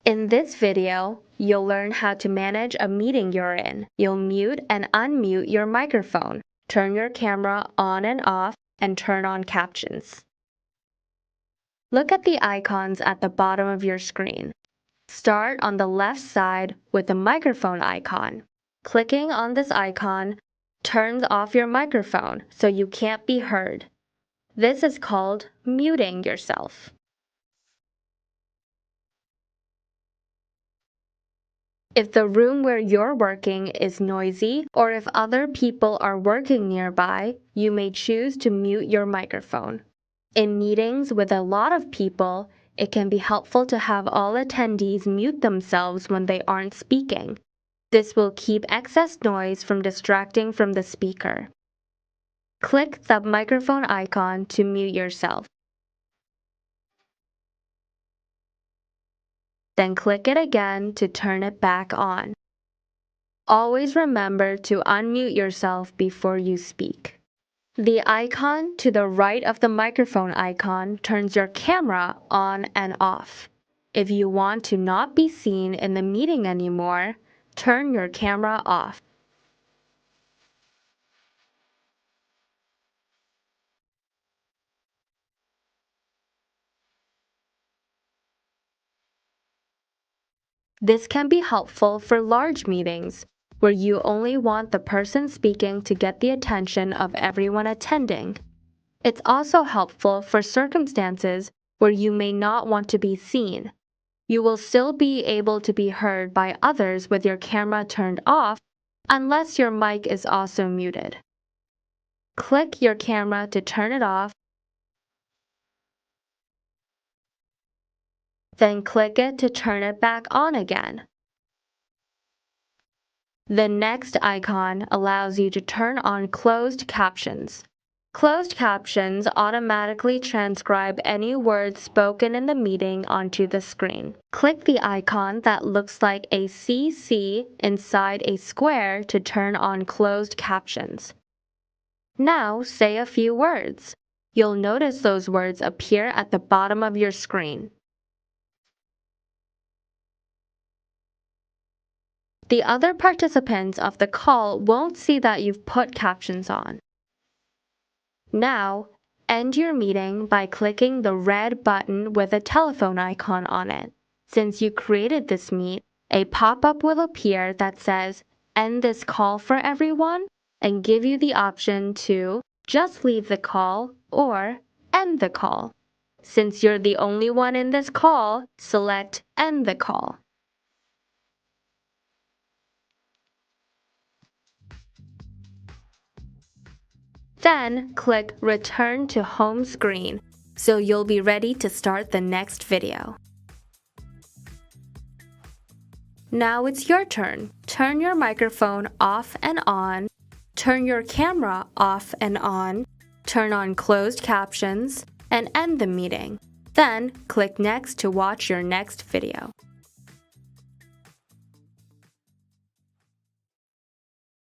In this video, you'll learn how to manage a meeting you're in. You'll mute and unmute your microphone, turn your camera on and off, and turn on captions. Look at the icons at the bottom of your screen. Start on the left side with the microphone icon. Clicking on this icon turns off your microphone so you can't be heard. This is called muting yourself. If the room where you're working is noisy, or if other people are working nearby, you may choose to mute your microphone. In meetings with a lot of people, it can be helpful to have all attendees mute themselves when they aren't speaking. This will keep excess noise from distracting from the speaker. Click the microphone icon to mute yourself. Then click it again to turn it back on. Always remember to unmute yourself before you speak. The icon to the right of the microphone icon turns your camera on and off. If you want to not be seen in the meeting anymore, turn your camera off. This can be helpful for large meetings, where you only want the person speaking to get the attention of everyone attending. It's also helpful for circumstances where you may not want to be seen. You will still be able to be heard by others with your camera turned off, unless your mic is also muted. Click your camera to turn it off, then click it to turn it back on again. The next icon allows you to turn on closed captions. Closed captions automatically transcribe any words spoken in the meeting onto the screen. Click the icon that looks like a CC inside a square to turn on closed captions. Now say a few words. You'll notice those words appear at the bottom of your screen. The other participants of the call won't see that you've put captions on. Now, end your meeting by clicking the red button with a telephone icon on it. Since you created this meet, a pop-up will appear that says, "End this call for everyone," and give you the option to just leave the call or end the call. Since you're the only one in this call, select End the call. Then click Return to Home Screen, so you'll be ready to start the next video. Now it's your turn. Turn your microphone off and on, turn your camera off and on, turn on closed captions, and end the meeting. Then click Next to watch your next video.